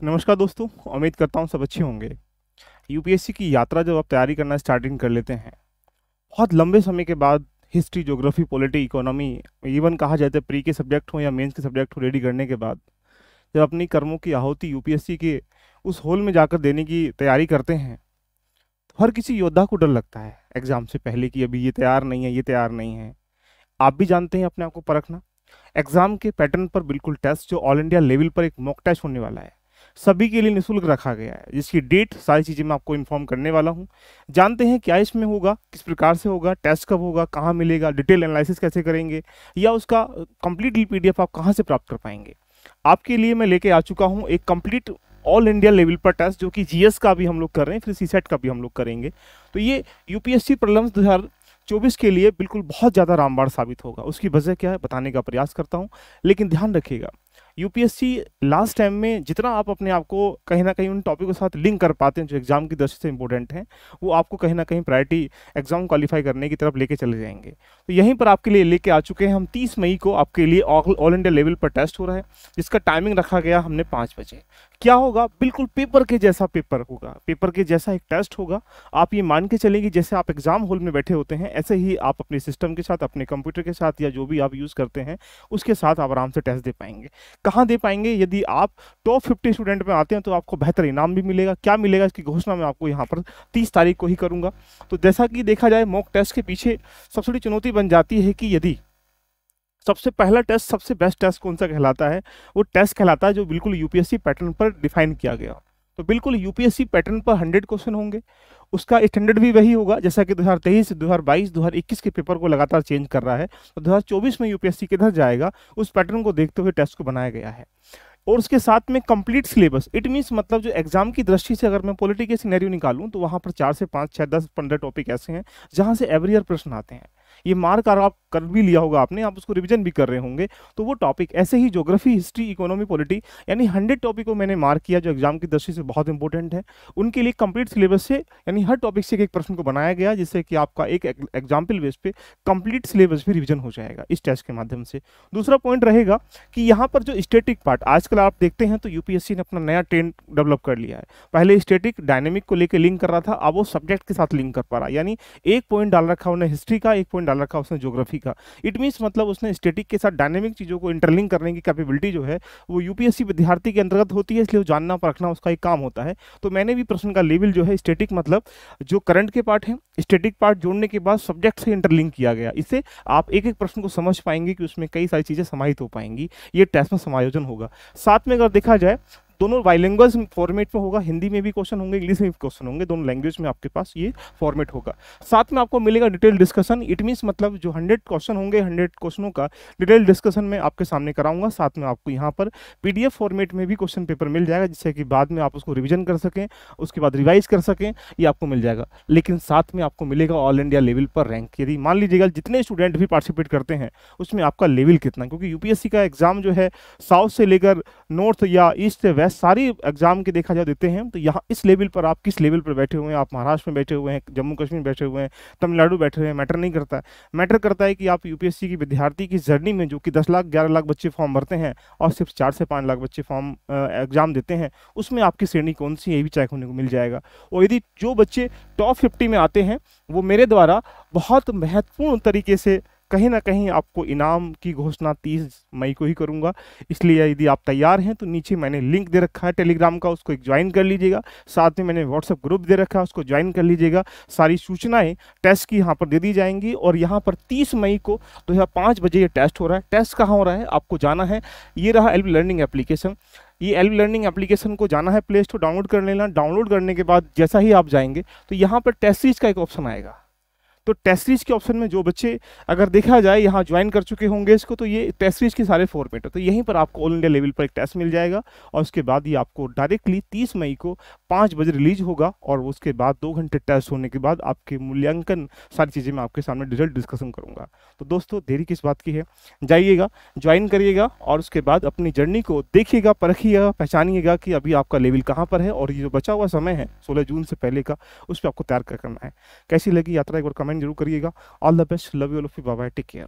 नमस्कार दोस्तों, उम्मीद करता हूँ सब अच्छे होंगे। यूपीएससी की यात्रा जब आप तैयारी करना स्टार्टिंग कर लेते हैं, बहुत लंबे समय के बाद history, geography, polity, economy, even कहा जाए तो प्री के सब्जेक्ट हो या मेंस के सब्जेक्ट हो, रेडी करने के बाद जब अपनी कर्मों की आहुति यूपीएससी के उस हॉल में जाकर देने की तैयारी करते हैं, तो हर किसी योद्धा को डर लगता है एग्जाम से पहले कि अभी ये तैयार नहीं है, ये तैयार नहीं है। आप भी जानते हैं अपने आप को परखना। एग्जाम के पैटर्न पर बिल्कुल टेस्ट जो ऑल इंडिया लेवल पर एक मॉक टेस्ट होने वाला है, सभी के लिए निःशुल्क रखा गया है, जिसकी डेट सारी चीज़ें मैं आपको इन्फॉर्म करने वाला हूं। जानते हैं क्या इसमें होगा, किस प्रकार से होगा, टेस्ट कब होगा, कहाँ मिलेगा, डिटेल एनालिसिस कैसे करेंगे, या उसका कंप्लीट पीडीएफ आप कहाँ से प्राप्त कर पाएंगे। आपके लिए मैं लेके आ चुका हूँ एक कंप्लीट ऑल इंडिया लेवल पर टेस्ट, जो कि जीएस का भी हम लोग कर रहे हैं, फिर सीसेट का भी हम लोग करेंगे। तो ये यूपीएससी प्रीलिम्स 2024 के लिए बिल्कुल बहुत ज़्यादा रामबाण साबित होगा। उसकी वजह क्या है बताने का प्रयास करता हूँ, लेकिन ध्यान रखिएगा यूपीएससी लास्ट टाइम में जितना आप अपने आप को कहीं ना कहीं उन टॉपिक के साथ लिंक कर पाते हैं जो एग्जाम की दृष्टि से इंपॉर्टेंट हैं, वो आपको कहीं ना कहीं प्रायोरिटी एग्जाम क्वालिफाई करने की तरफ लेके चले जाएंगे। तो यहीं पर आपके लिए लेके आ चुके हैं हम 30 मई को आपके लिए ऑल इंडिया लेवल पर टेस्ट हो रहा है, जिसका टाइमिंग रखा गया हमने 5 बजे। क्या होगा, बिल्कुल पेपर के जैसा पेपर होगा, पेपर के जैसा एक टेस्ट होगा। आप ये मान के चलेंगे जैसे आप एग्जाम हॉल में बैठे होते हैं, ऐसे ही आप अपने सिस्टम के साथ, अपने कंप्यूटर के साथ, या जो भी आप यूज़ करते हैं उसके साथ आप आराम से टेस्ट दे पाएंगे। कहाँ दे पाएंगे, यदि आप टॉप 50 स्टूडेंट में आते हैं तो आपको बेहतर इनाम भी मिलेगा। क्या मिलेगा इसकी घोषणा मैं आपको यहाँ पर 30 तारीख को ही करूँगा। तो जैसा कि देखा जाए, मॉक टेस्ट के पीछे सबसे बड़ी चुनौती बन जाती है कि यदि सबसे पहला टेस्ट, सबसे बेस्ट टेस्ट कौन सा कहलाता है, वो टेस्ट कहलाता है जो बिल्कुल यूपीएससी पैटर्न पर डिफाइन किया गया। तो बिल्कुल यूपीएससी पैटर्न पर 100 क्वेश्चन होंगे, उसका स्टैंडर्ड भी वही होगा जैसा कि 2023, 2022, 2021 के पेपर को लगातार चेंज कर रहा है। तो 2024 में यूपीएससी किधर जाएगा, उस पैटर्न को देखते हुए टेस्ट को बनाया गया है। और उसके साथ में कंप्लीट सिलेबस, इट मीन्स मतलब जो एग्जाम की दृष्टि से अगर मैं पॉलिटी के सिनेरियो निकालूं तो वहां पर 4 से 5, 6, 10, 15 टॉपिक ऐसे हैं जहां से एवरी ईयर प्रश्न आते हैं। ये मार्क आप कर भी लिया होगा आपने, आप उसको रिवीजन भी कर रहे होंगे। तो वो टॉपिक ऐसे ही ज्योग्राफी, हिस्ट्री, इकोनॉमी, पॉलिटी, यानी 100 टॉपिक को मैंने मार्क किया जो एग्जाम की दृष्टि से बहुत इंपॉर्टेंट है। उनके लिए कंप्लीट सिलेबस से, यानी हर टॉपिक से एक प्रश्न को बनाया गया, जिससे कि आपका एक एग्जाम्पल बेस पे कंप्लीट सिलेबस भी रिविजन हो जाएगा इस टेस्ट के माध्यम से। दूसरा पॉइंट रहेगा कि यहाँ पर जो स्टैटिक पार्ट आजकल आप देखते हैं, तो यूपीएससी ने अपना नया ट्रेंड डेवलप कर लिया है। पहले स्टैटिक डायनेमिक को लेकर लिंक कर रहा था, अब वो सब्जेक्ट के साथ लिंक कर पा रहा है। यानी एक पॉइंट डाल रखा उसने हिस्ट्री का, एक पॉइंट डाल रखा उसने ज्योग्राफी का। इट मीन्स मतलब उसने स्टैटिक के साथ डायनेमिक चीज़ों को इंटरलिंक करने की कैपेबिलिटी जो है वो यूपीएससी विद्यार्थी के अंतर्गत होती है, इसलिए वो जानना परखना उसका एक काम होता है। तो मैंने भी प्रश्न का लेवल जो है स्टैटिक मतलब जो करंट के पार्ट है, स्टैटिक पार्ट जोड़ने के बाद सब्जेक्ट से इंटरलिंक किया गया। इससे आप एक एक प्रश्न को समझ पाएंगे कि उसमें कई सारी चीज़ें समाहित हो पाएंगी। ये टेस्ट में समायोजन होगा। साथ में अगर देखा जाए, दोनों बाइलिंगुअल फॉर्मेट में होगा, हिंदी में भी क्वेश्चन होंगे, इंग्लिश में भी क्वेश्चन होंगे, दोनों लैंग्वेज में आपके पास ये फॉर्मेट होगा। साथ में आपको मिलेगा डिटेल डिस्कशन। इट मीन्स मतलब जो 100 क्वेश्चन होंगे, 100 क्वेश्चनों का डिटेल डिस्कशन में आपके सामने कराऊंगा। साथ में आपको यहाँ पर पीडीएफ फॉर्मेट में भी क्वेश्चन पेपर मिल जाएगा, जिससे कि बाद में आप उसको रिविजन कर सकें, उसके बाद रिवाइज कर सकें, ये आपको मिल जाएगा। लेकिन साथ में आपको मिलेगा ऑल इंडिया लेवल पर रैंक। यदि मान लीजिएगा जितने स्टूडेंट भी पार्टिसिपेट करते हैं उसमें आपका लेवल कितना, क्योंकि यूपीएससी का एग्जाम जो है साउथ से लेकर नॉर्थ या ईस्ट से वेस्ट सारी एग्जाम के देखा जाए देते हैं। तो यहाँ इस लेवल पर आप किस लेवल पर बैठे हुए हैं, आप महाराष्ट्र में बैठे हुए हैं, जम्मू कश्मीर बैठे हुए हैं, तमिलनाडु बैठे हुए हैं, मैटर नहीं करता है। मैटर करता है कि आप यूपीएससी की विद्यार्थी की जर्नी में, जो कि 10 लाख 11 लाख बच्चे फॉर्म भरते हैं और सिर्फ 4 से 5 लाख बच्चे फॉर्म एग्जाम देते हैं, उसमें आपकी श्रेणी कौन सी है ये भी चेक होने को मिल जाएगा। और यदि जो बच्चे टॉप 50 में आते हैं, वो मेरे द्वारा बहुत महत्वपूर्ण तरीके से कहीं ना कहीं आपको इनाम की घोषणा 30 मई को ही करूंगा। इसलिए यदि आप तैयार हैं तो नीचे मैंने लिंक दे रखा है टेलीग्राम का, उसको एक ज्वाइन कर लीजिएगा। साथ में मैंने व्हाट्सएप ग्रुप दे रखा है, उसको ज्वाइन कर लीजिएगा। सारी सूचनाएं टेस्ट की यहाँ पर दे दी जाएंगी। और यहाँ पर 30 मई को 5 बजे ये टेस्ट हो रहा है। टेस्ट कहाँ हो रहा है आपको जाना है, ये रहा एलबी लर्निंग एप्लीकेशन। ये एलबी लर्निंग एप्लीकेशन को जाना है प्ले स्टोर, डाउनलोड कर लेना। डाउनलोड करने के बाद जैसा ही आप जाएंगे तो यहाँ पर टेस्ट सीरीज का एक ऑप्शन आएगा। तो टेस्ट सीरीज के ऑप्शन में जो बच्चे अगर देखा जाए यहाँ ज्वाइन कर चुके होंगे इसको, तो ये टेस्ट सीरीज के सारे फॉर्मेट है। तो यहीं पर आपको ऑल इंडिया लेवल पर एक टेस्ट मिल जाएगा और उसके बाद ये आपको डायरेक्टली 30 मई को 5 बजे रिलीज होगा। और उसके बाद 2 घंटे टेस्ट होने के बाद आपके मूल्यांकन सारी चीज़ें मैं आपके सामने डिटेल डिस्कशन करूँगा। तो दोस्तों देरी किस बात की है, जाइएगा, ज्वाइन करिएगा और उसके बाद अपनी जर्नी को देखिएगा, परखिएगा, पहचानिएगा कि अभी आपका लेवल कहाँ पर है। और ये जो बचा हुआ समय है 16 जून से पहले का, उस पर आपको तैयार करना है। कैसी लगी यात्रा एक बार कमेंट जरूर करिएगा। All the best, love you all of you, bye bye, take care.